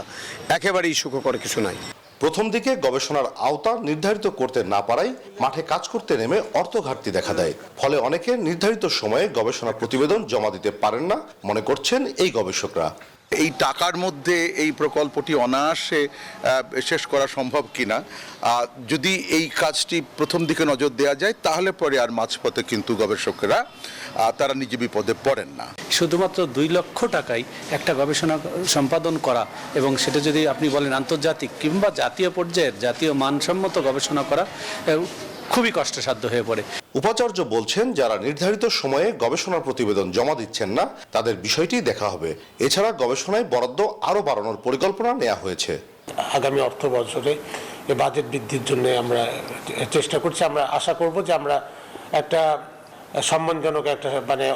একেবারেই সুখকর কিছু নাই। প্রথম দিকে গবেষণার আওতা নির্ধারিত করতে না পারায় মাঠে কাজ করতে নেমে অর্থ ঘাটতি দেখা দেয়। ফলে অনেকে নির্ধারিত সময়ে গবেষণা প্রতিবেদন জমা দিতে পারেন না, মনে করছেন এই গবেষকরা। এই টাকার মধ্যে এই প্রকল্পটি অনায়াসে শেষ করা সম্ভব কিনা, যদি এই কাজটি প্রথম দিকে নজর দেওয়া যায় তাহলে পরে আর মাঝপথে কিন্তু গবেষকরা তারা নিজে বিপদে পড়েন না। শুধুমাত্র 2 লক্ষ টাকায় একটা গবেষণা সম্পাদন করা, এবং সেটা যদি আপনি বলেন আন্তর্জাতিক কিংবা জাতীয় পর্যায়ের জাতীয় মানসম্মত গবেষণা করা খুবই কষ্টসাধ্য হয়ে পড়ে। উপাচার্য বলছেন, যারা নির্ধারিত সময়ে গবেষণার প্রতিবেদন জমা দিচ্ছেন না তাদের বিষয়টি দেখা হবে। এছাড়া গবেষণায় বরাদ্দ আরও বাড়ানোর পরিকল্পনা নেওয়া হয়েছে। আগামী অর্থ বছরে বাজেট বৃদ্ধির জন্য আমরা চেষ্টা করছি। আমরা আশা করব যে আমরা একটা সম্মানজনক একটা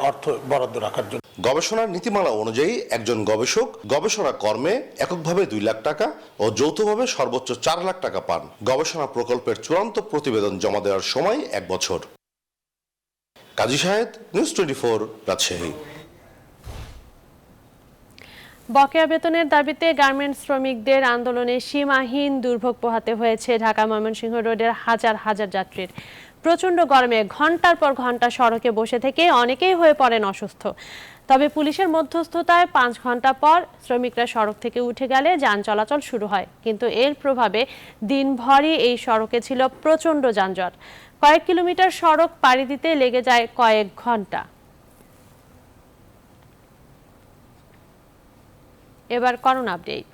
অর্থ বরাদ্দ রাখার জন্য। গবেষণার নীতিমালা অনুযায়ী একজন গবেষক গবেষণা কর্মে এককভাবে 2 লাখ টাকা ও যৌথভাবে সর্বোচ্চ 4 লাখ টাকা পান। গবেষণা প্রকল্পের চূড়ান্ত প্রতিবেদন জমা দেওয়ার সময় 1 বছর। কাজী শাহেদ, নিউজ 24, রাজশাহী। বকেয়া বেতনের দাবিতে গার্মেন্টস শ্রমিকদের আন্দোলনে সীমাহীন দুর্ভোগ পোহাতে হয়েছে ঢাকা ময়মনসিংহ রোডের হাজার হাজার যাত্রীর। প্রচণ্ড গরমে ঘন্টার পর ঘন্টা সড়কে বসে থেকে অনেকেই হয়ে পড়েন অসুস্থ। তবে পুলিশের মধ্যস্থতায় 5 ঘন্টা পর শ্রমিকরা সড়ক থেকে উঠে গেলে যান চলাচল শুরু হয়। কিন্তু এর প্রভাবে দিনভরই এই সড়কে ছিল প্রচণ্ড যানজট। কয়েক কিলোমিটার সড়ক পাড়ি দিতে লেগে যায় কয়েক ঘন্টা। এবার করোনা আপডেট।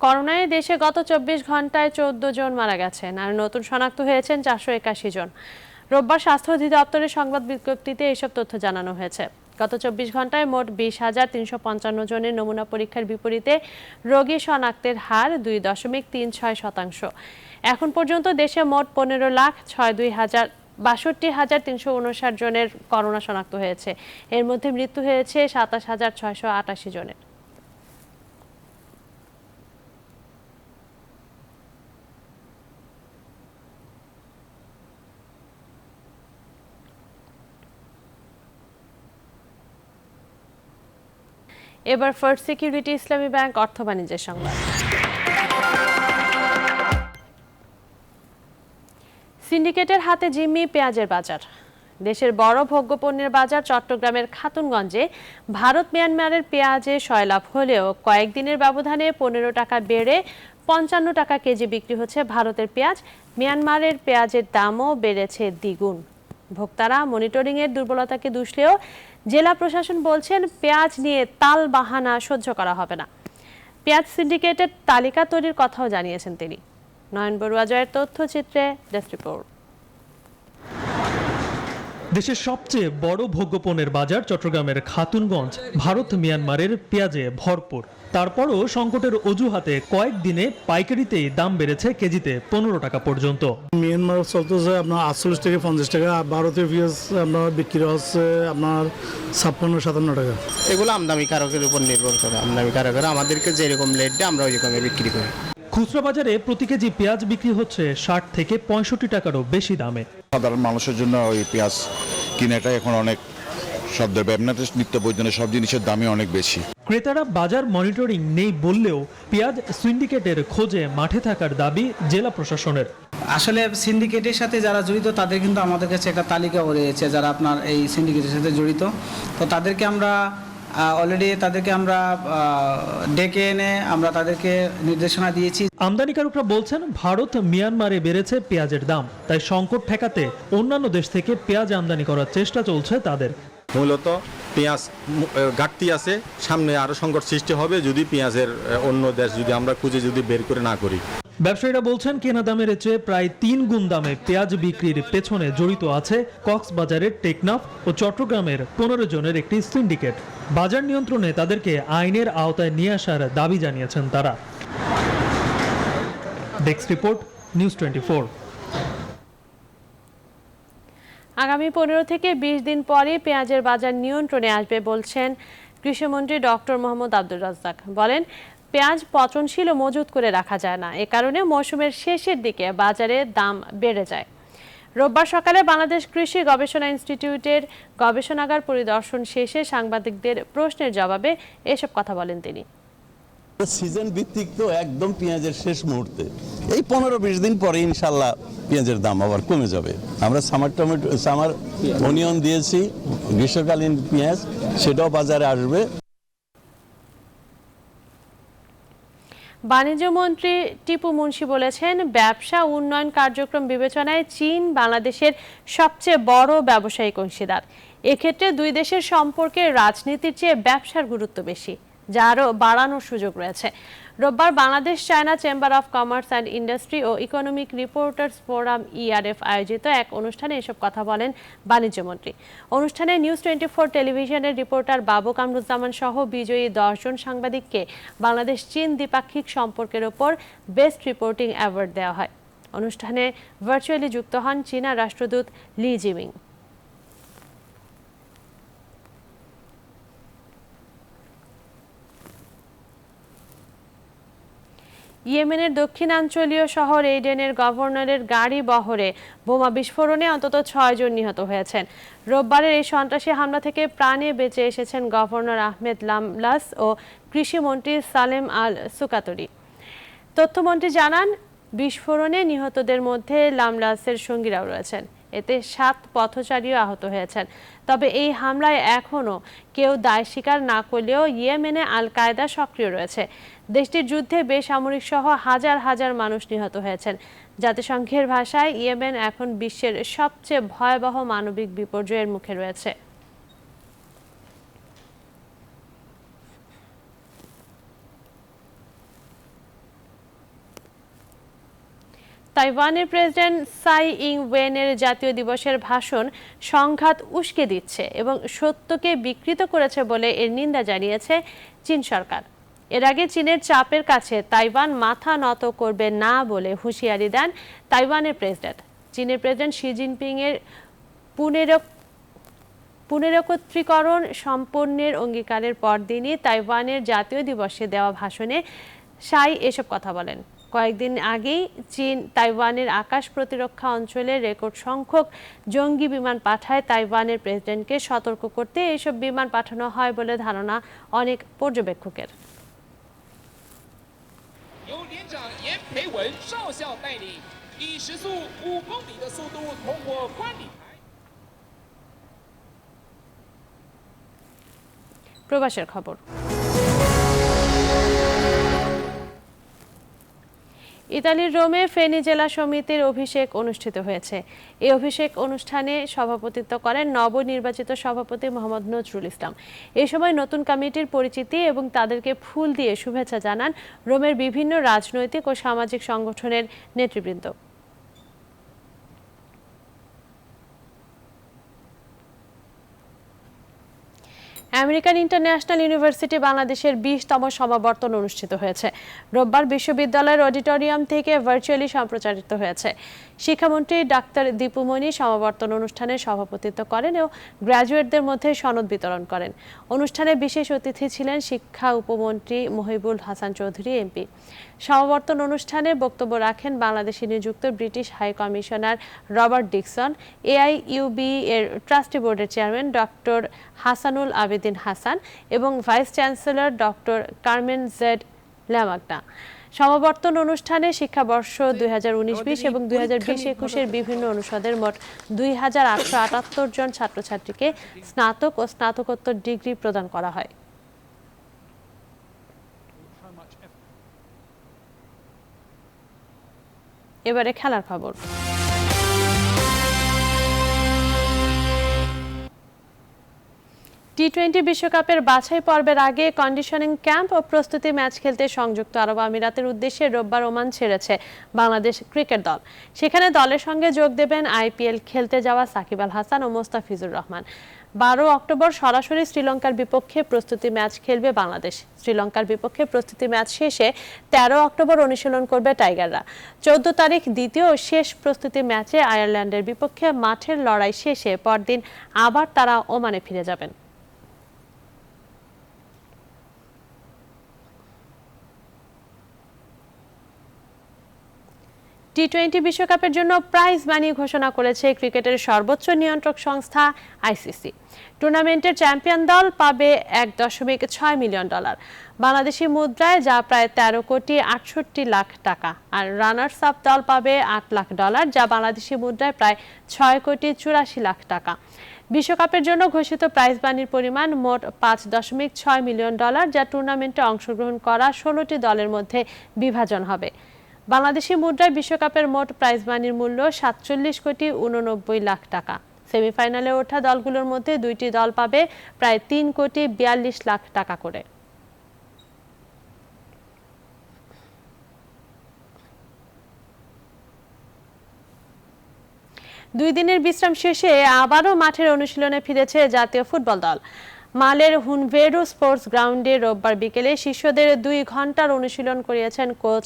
করোনায় দেশে গত 24 ঘন্টায় 14 জন মারা গেছেন আর নতুন শনাক্ত হয়েছেন 481 জন। রোববার স্বাস্থ্য অধিদপ্তরের সংবাদ বিজ্ঞপ্তিতে এসব তথ্য জানানো হয়েছে। গত 24 ঘন্টায় মোট 20,355 জনের নমুনা পরীক্ষার বিপরীতে রোগী শনাক্তের হার 2.36%। এখন পর্যন্ত দেশে মোট 15,62,359 জনের করোনা শনাক্ত হয়েছে। এর মধ্যে মৃত্যু হয়েছে 27,688 জনের। এবার ফার্স্ট সিকিউরিটি ইসলামী ব্যাংক অর্থ বাণিজ্যের সংবাদ। সিন্ডিকেটের হাতে জিম্মি পেঁয়াজের বাজার। দেশের বড় ভোগ্যপণ্যের বাজার চট্টগ্রামের খাতুনগঞ্জে ভারত মিয়ানমারের পেঁয়াজে সয়লাভ হলেও কয়েকদিনের ব্যবধানে 15 টাকা বেড়ে 55 টাকা কেজি বিক্রি হচ্ছে ভারতের পেঁয়াজ। মিয়ানমারের পেঁয়াজের দামও বেড়েছে দ্বিগুণ। ভোক্তারা মনিটরিংয়ের দুর্বলতাকে দুষলেও জেলা প্রশাসন বলছেন পেঁয়াজ নিয়ে তাল বাহানা সহ্য করা হবে না। পেঁয়াজ সিন্ডিকেটের তালিকা তৈরির কথাও জানিয়েছেন তিনি। নয়ন বড়ুয়া জয়ের তথ্যচিত্রে ডেস্ক রিপোর্ট। দেশের সবচেয়ে বড় ভোগ্যপণ্যের বাজার চট্টগ্রামের খাতুনগঞ্জ ভারত মিয়ানমারের পেঁয়াজে ভরপুর। তারপরও সংকটের অজুহাতে কয়েকদিনে পাইকারিতেই দাম বেড়েছে কেজিতে 15 টাকা পর্যন্ত। মিয়ানমার চলতেছে আপনার 48 থেকে 50 টাকা, ভারতীয় পেঁয়াজ আপনার বিক্রি হচ্ছে আপনার 56-57 টাকা। এগুলো আমদানিকারকের উপর নির্ভর করে, আমদানিকারকরা আমাদেরকে যেরকম লেট দেয় আমরা ওই রকমই বিক্রি করি। খুচরা বাজারে প্রতি কেজি পেঁয়াজ বিক্রি হচ্ছে 60 থেকে 65 টাকারও বেশি দামে। সাধারণ মানুষের জন্য ওই পেঁয়াজ কিনাটা এখন অনেক শব্দের ব্যবনাতে নিত্য প্রয়োজনীয় সব জিনিসের দামই অনেক বেশি। ক্রেতারা বাজার মনিটরিং নেই বললেও পেঁয়াজ সিন্ডিকেটের খোঁজে মাঠে থাকার দাবি জেলা প্রশাসনের। আসলে সিন্ডিকেটের সাথে যারা জড়িত তাদের কিন্তু আমাদের কাছে একটা তালিকা রয়েছে যারা আপনার এই সিন্ডিকেটের সাথে জড়িত। তো তাদেরকে আমরা অলরেডি ডেকে এনে আমরা তাদেরকে নির্দেশনা দিয়েছি। আমদানিকারকরা বলছেন ভারত মিয়ানমারে বেড়েছে পেঁয়াজের দাম, তাই সংকট ঠেকাতে অন্যান্য দেশ থেকে পেঁয়াজ আমদানি করার চেষ্টা চলছে তাদের। মূলত পেঁয়াজ ঘাটতি আছে, সামনে আরো সংকট সৃষ্টি হবে যদি পেঁয়াজের অন্য দেশ যদি আমরা খুঁজে যদি বের করে না করি। ব্যবসায়ীরা বলছেন কেনা দামের চেয়ে প্রায় 3 গুণ দামে পেঁয়াজ বিক্রির পেছনে জড়িত আছে কক্সবাজারের টেকনাফ ও চট্টগ্রামের 15 জনের একটি সিন্ডিকেট। বাজার নিয়ন্ত্রণে তাদেরকে আইনের আওতায় নিয়ে আসার দাবি জানিয়েছেন তারা। Desk report, news 24। আগামী 15 থেকে 20 দিন পরে পেঁয়াজের বাজার নিয়ন্ত্রণে আসবে বলছেন কৃষিমন্ত্রী ডক্টর মোহাম্মদ আব্দুর রাজ্জাক। বলেন, পেঁয়াজ পচনশীল ও মজুত করে রাখা যায় না, এ কারণে মৌসুমের শেষের দিকে বাজারে দাম বেড়ে যায়। রোববার সকালে বাংলাদেশ কৃষি গবেষণা ইনস্টিটিউটের গবেষণাগার পরিদর্শন শেষে সাংবাদিকদের প্রশ্নের জবাবে এসব কথা বলেন তিনি। সিজন ভিত্তিক তো একদম পেঁয়াজের শেষ মুহূর্তে, এই 15-20 দিন পরে ইনশাল্লাহ পেঁয়াজের দাম আবার কমে যাবে। আমরা সামার অনিয়ন দিয়েছি, গ্রীষ্মকালীন পেঁয়াজ সেটাও বাজারে আসবে। বাণিজ্য মন্ত্রী টিপু মুন্সি বলেছেন, ব্যবসা উন্নয়ন কার্যক্রম বিবেচনায় চীন বাংলাদেশের সবচেয়ে বড় ব্যবসায়িক অংশীদার। এক্ষেত্রে দুই দেশের সম্পর্কে রাজনীতির চেয়ে ব্যবসার গুরুত্ব বেশি, যা আরও বাড়ানোর সুযোগ রয়েছে। রোববার Bangladesh China chamber of commerce and industry ও ইকোনমিক রিপোর্টার্স ফোরাম ইআরএফ আয়োজিত এক অনুষ্ঠানে এসব কথা বলেন বাণিজ্যমন্ত্রী। অনুষ্ঠানে নিউজ 24 টেলিভিশনের রিপোর্টার বাবু কামরুজ্জামান সহ বিজয়ী 10 জন সাংবাদিককে বাংলাদেশ চীন দ্বিপাক্ষিক সম্পর্কের ওপর বেস্ট রিপোর্টিং অ্যাওয়ার্ড দেওয়া হয়। অনুষ্ঠানে ভার্চুয়ালি যুক্ত হন চীনা রাষ্ট্রদূত লি জিমিং। ইয়েমেনের দক্ষিণাঞ্চলীয় শহর এইডেনের গভর্নরের গাড়ি বহরে বোমা বিস্ফোরণে অন্তত 6 জন নিহত হয়েছেন। রোববারের এই সন্ত্রাসী হামলা থেকে প্রাণে বেঁচে এসেছেন গভর্নর আহমেদ লামলাস ও কৃষিমন্ত্রী সালেম আল সুকাতরি। তথ্যমন্ত্রী জানান, বিস্ফোরণে নিহতদের মধ্যে লামলাসের সঙ্গীরাও রয়েছেন। এতে 7 পথচারীও আহত হয়েছেন। তবে এই হামলায় এখনও কেউ দায় স্বীকার না করলেও ইয়েমেনে আল কায়দা সক্রিয় রয়েছে। দেশটির যুদ্ধে বেসামরিক সহ হাজার হাজার মানুষ নিহত হয়েছেন। জাতিসংঘের ভাষায় ইয়েমেন এখন বিশ্বের সবচেয়ে ভয়াবহ মানবিক বিপর্যয়ের মুখে রয়েছে। তাইওয়ানের প্রেসিডেন্ট সাই ইং ওয়েনের জাতীয় দিবসের ভাষণ সংঘাত উস্কে দিচ্ছে এবং সত্যকে বিকৃত করেছে বলে এর নিন্দা জানিয়েছে চীন সরকার। এর আগে চীনের চাপের কাছে তাইওয়ান মাথা নত করবে না বলে হুঁশিয়ারি দেন তাইওয়ানের প্রেসিডেন্ট। চীনের প্রেসিডেন্ট শি জিনপিং এর পুনরেকত্রীকরণ সম্পন্নের অঙ্গীকারের পরদিনই তাইওয়ানের জাতীয় দিবসে দেওয়া ভাষণে সাই এসব কথা বলেন। কয়েকদিন আগেই চীন তাইওয়ানের আকাশ প্রতিরক্ষা অঞ্চলে রেকর্ড সংখ্যক জঙ্গি বিমান পাঠায় তাইওয়ানের প্রেসিডেন্টকে সতর্ক করতে এইসব বিমান পাঠানো হয় বলে ধারণা অনেক পর্যবেক্ষকের। প্রবাসের খবর। ইতালির রোমে ফেনী জেলা সমিতির অভিষেক অনুষ্ঠিত হয়েছে। এই অভিষেক অনুষ্ঠানে সভাপতিত্ব করেন নবনির্বাচিত সভাপতি মোহাম্মদ নজরুল ইসলাম। এই সময় নতুন কমিটির পরিচিতি এবং তাদেরকে ফুল দিয়ে শুভেচ্ছা জানান রোমের বিভিন্ন রাজনৈতিক ও সামাজিক সংগঠনের নেতৃবৃন্দ। আমেরিকান ইন্টারন্যাশনাল ইউনিভার্সিটি বাংলাদেশের 20তম সমাবর্তন অনুষ্ঠিত হয়েছে। রোববার বিশ্ববিদ্যালয়ের অডিটোরিয়াম থেকে ভার্চুয়ালি সম্প্রচারিত হয়েছে। শিক্ষামন্ত্রী ডাক্তার দীপুমণি সমাবর্তন অনুষ্ঠানে সভাপতিত্ব করেন ও গ্র্যাজুয়েটদের মধ্যে সনদ বিতরণ করেন। অনুষ্ঠানে বিশেষ অতিথি ছিলেন শিক্ষা উপমন্ত্রী মহিবুল হাসান চৌধুরী এমপি। সমাবর্তন অনুষ্ঠানে বক্তব্য রাখেন বাংলাদেশে নিযুক্ত British high commissioner Robert Dickson, AIUB এর ট্রাস্টি বোর্ডের চেয়ারম্যান ডক্টর হাসানুল আবেদিন হাসান এবং vice chancellor doctor Carmen Z Lamagna. সমাবর্তন অনুষ্ঠানে শিক্ষাবর্ষ 2019-20 এবং 2020-21 বিভিন্ন অনুষদের মোট 2878 জন ছাত্রছাত্রীকে স্নাতক ও স্নাতকোত্তর ডিগ্রি প্রদান করা হয়। এবারে খেলার খবর। টি-20 বিশ্বকাপের বাছাই পর্বের আগে কন্ডিশনিং ক্যাম্প ও প্রস্তুতি ম্যাচ খেলতে সংযুক্ত আরব আমিরাতের উদ্দেশ্যে রোববার ওমান ছেড়েছে বাংলাদেশ ক্রিকেট দল। সেখানে দলের সঙ্গে যোগ দেবেন আইপিএল খেলতে যাওয়া সাকিব আল হাসান ও মোস্তাফিজুর রহমান। 12 অক্টোবর সরাসরি শ্রীলঙ্কার বিপক্ষে প্রস্তুতি ম্যাচ খেলবে বাংলাদেশ। শ্রীলঙ্কার বিপক্ষে প্রস্তুতি ম্যাচ শেষে 13 অক্টোবর অনুশীলন করবে টাইগাররা। 14 তারিখ দ্বিতীয় ও শেষ প্রস্তুতি ম্যাচে আয়ারল্যান্ডের বিপক্ষে মাঠের লড়াই শেষে পরদিন আবার তারা ওমানে ফিরে যাবেন। টি-20 বিশ্বকাপের জন্য প্রাইজ মানি ঘোষণা করেছে ক্রিকেটের সর্বোচ্চ নিয়ন্ত্রক সংস্থা আইসিসি। টুর্নামেন্টের চ্যাম্পিয়ন দল পাবে $1.6 মিলিয়ন, বাংলাদেশি মুদ্রায় যা প্রায় 13,68,00,000 টাকা, আর রানার্স আপ দল পাবে $8 লাখ, যা বাংলাদেশি মুদ্রায় প্রায় 6,84,00,000 টাকা। বিশ্বকাপের জন্য ঘোষিত প্রাইজ মানির পরিমাণ মোট $5.6 মিলিয়ন, যা টুর্নামেন্টে অংশগ্রহণ করা 16টি দলের মধ্যে বিভাজন হবে। বাংলাদেশি মুদ্রায় বিশ্বকাপের মোট প্রাইজ মানির মূল্য $47,89,00,000 টাকা। সেমিফাইনালে ওঠা দলগুলোর মধ্যে 2টি দল পাবে প্রায় $3,42,00,000 টাকা করে। দুই দিনের বিশ্রাম শেষে আবারও মাঠের অনুশীলনে ফিরেছে জাতীয় ফুটবল দল। মালের হুনভেরু স্পোর্টস গ্রাউন্ডে রোববার বিকেলে শিষ্যদের 2 ঘন্টার অনুশীলন করিয়েছেন কোচ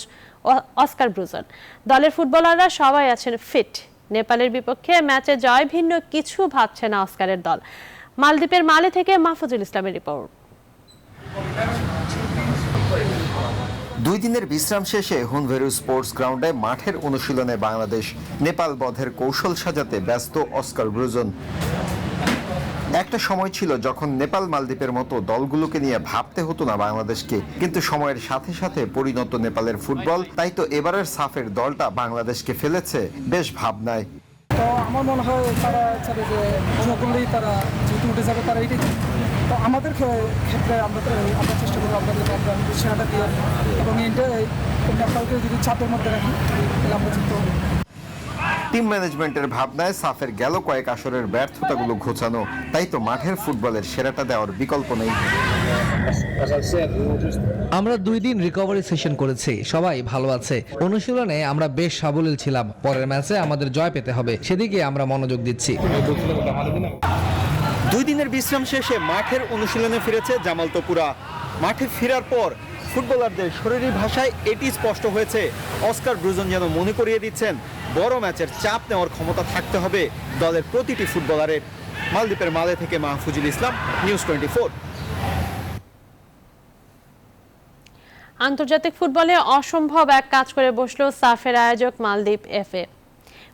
অস্কার ব্রুজন। দলের ফুটবলাররা সবাই আছেন ফিট। নেপালের বিপক্ষে ম্যাচে জয় ভিন্ন কিছু ভাবছে না অস্কারের দল। মালদ্বীপের মালে থেকে মাহফুজুল ইসলামের রিপোর্ট। 2 দিনের বিশ্রাম শেষে হুনভেরু স্পোর্টস গ্রাউন্ডে মাঠের অনুশীলনে বাংলাদেশ। নেপাল বধের কৌশল সাজাতে ব্যস্ত অস্কার ব্রুজন। একটা সময় ছিল যখন নেপাল মালদ্বীপের মতো দলগুলোকে নিয়ে ভাবতে হতো না বাংলাদেশকে, কিন্তু সময়ের সাথে সাথে পরিণত নেপালের ফুটবল, তাই তো এবারের সাফের দলটা বাংলাদেশকে ফেলেছে বেশ ভাবনায়। তো আমার মনে হয় তারা চাবে যে মনে করলেই তারা যেহেতু উঠে যাবে তারা এটাই, তো আমাদের ক্ষেত্রে আমরা চেষ্টা করবো আপনাদের আমরা সেরাটা দিয়ে, এবং নেপালকে যদি চাপের মধ্যে রাখি তাহলে আমরা জিততে হবে। টিম ম্যানেজমেন্টের ভাবনায় সাফের গেল কয়েক আসরের ব্যর্থতাগুলো ঘোচানো, তাই তো মাঠের ফুটবলের সেরাটা দেওয়ার বিকল্প নেই। আমরা 2 দিন রিকভারি সেশন করেছি, সবাই ভালো আছে। অনুশীলনে আমরা বেশ সাবলীল ছিলাম। পরের ম্যাচে আমাদের জয় পেতে হবে, সেদিকে আমরা মনোযোগ দিচ্ছি। 2 দিনের বিশ্রাম শেষে মাঠের অনুশীলনে ফিরেছে জামাল তপুরা। মাঠে ফেরার পর ফুটবলারদের শরীরী ভাষায় এটি স্পষ্ট হয়েছে, অস্কার ব্রুজন যেন মনে করিয়ে দিচ্ছেন বড় ম্যাচের চাপ নেওয়ার ক্ষমতা থাকতে হবে দলের প্রতিটি ফুটবলারের। মালদ্বীপের মালে থেকে মাহফুজুল ইসলাম, নিউজ 24। আন্তর্জাতিক ফুটবলে অসম্ভব এক কাজ করে বসলো সাফের আয়োজক মালদ্বীপ এফএ।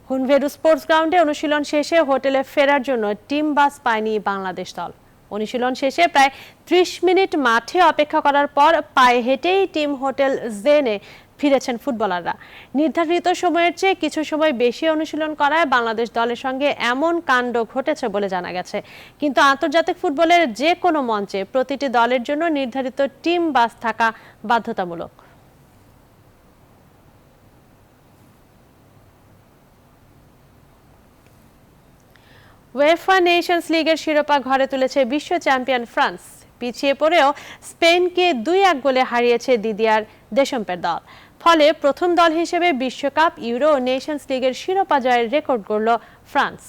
হুনভেরু স্পোর্টস গ্রাউন্ডে অনুশীলন শেষে হোটেলে ফেরার জন্য টিম বাস পায়নি বাংলাদেশ দল। অনুশীলন শেষে প্রায় 30 মিনিট মাঠে অপেক্ষা করার পর পায়ে হেঁটেই টিম হোটেল জেনে ফিরেছেন ফুটবলাররা। নির্ধারিত সময়ের চেয়ে কিছু সময় বেশি অনুশীলন করায় বাংলাদেশ দলের সঙ্গে এমন কাণ্ড ঘটেছে বলে জানা গেছে। কিন্তু আন্তর্জাতিক ফুটবলের যে কোনো মঞ্চে প্রতিটি দলের জন্য নির্ধারিত টিম বাস থাকা বাধ্যতামূলক। উয়েফা নেশনস লিগের শিরোপা ঘরে তুলেছে বিশ্ব চ্যাম্পিয়ন ফ্রান্স। পিছিয়ে পড়েও স্পেনকে 2-1 গোলে হারিয়েছে দিদিয়ার দেশম্পের দল। ফলে প্রথম দল হিসেবে বিশ্বকাপ, ইউরো ও নেশনস লিগের শিরোপা জয়ের রেকর্ড গড়ল ফ্রান্স।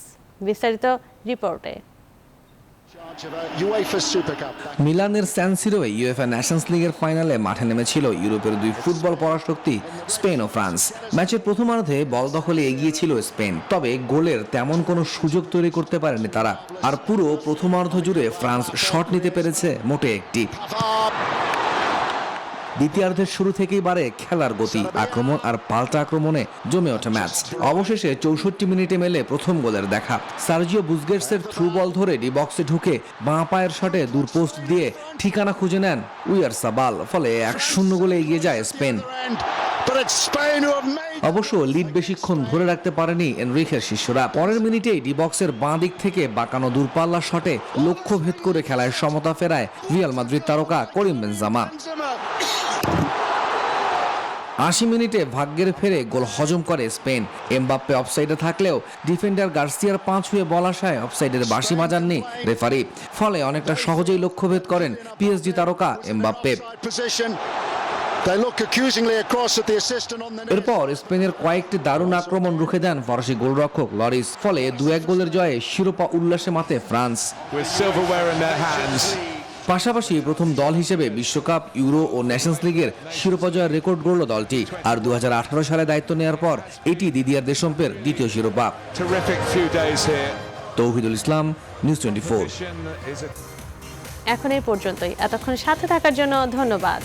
বিস্তারিত রিপোর্টে। মিলানের স্যান সিরোয় ইউএফএ ন্যাশনস লিগের ফাইনালে মাঠে নেমেছিল ইউরোপের দুই ফুটবল পরাশক্তি স্পেন ও ফ্রান্স। ম্যাচের প্রথমার্ধে বল দখলে এগিয়ে ছিল স্পেন, তবে গোলের তেমন কোনো সুযোগ তৈরি করতে পারেনি তারা। আর পুরো প্রথমার্ধ জুড়ে ফ্রান্স শট নিতে পেরেছে মোটে একটি। দ্বিতীয়ার্ধের শুরু থেকেই বাড়ে খেলার গতি, আক্রমণ আর পাল্টা আক্রমণে জমে ওঠে ম্যাচ। অবশেষে 64 মিনিটে মেলে প্রথম গোলের দেখা। সার্জিও বুসকেটসের থ্রু বল ধরে ডি বক্সে ঢুকে বাঁ পায়ের শটে দূর পোস্ট দিয়ে ঠিকানা খুঁজে নেন উইয়ারসাবাল। ফলে 1-0 গোলে এগিয়ে যায় স্পেন। অবশ্য লিড বেশিক্ষণ ধরে রাখতে পারেনি এনরিকের শিষ্যরা। পরের মিনিটেই ডি বক্সের বাঁ দিক থেকে বাঁকানো দূরপাল্লার শটে লক্ষ্য ভেদ করে খেলায় সমতা ফেরায় রিয়াল মাদ্রিদ তারকা করিম বেনজেমা। 80 মিনিটে ভাগ্যের ফেরে গোল হজম করে স্পেন। এমবাপ্পে অফসাইডে থাকলেও ডিফেন্ডার গার্সিয়ার পা ছুঁয়ে বল আসায় অফসাইডের বাঁশি বাজাননি রেফারি। ফলে অনেকটা সহজেই লক্ষ্যভেদ করেন পিএসজি তারকা এমবাপ্পে। এরপর স্পেনের কয়েকটি দারুণ আক্রমণ রুখে দেন ফরাসি গোলরক্ষক লরিস। ফলে 2-1 গোলের জয়ে শিরোপা উল্লাসে মাতে ফ্রান্স। পাশাপাশি প্রথম দল হিসেবে বিশ্বকাপ, ইউরো ও নেশনস লিগের শিরোপা জয়ের রেকর্ড গড়ল দলটি। আর 2018 সালে দায়িত্ব নেওয়ার পর এটি দিদিয়ার দেশম্পের দ্বিতীয় শিরোপা। তৌহিদুল ইসলাম, নিউজ 24। এখন এই পর্যন্তই। এতক্ষণ সাথে থাকার জন্য ধন্যবাদ।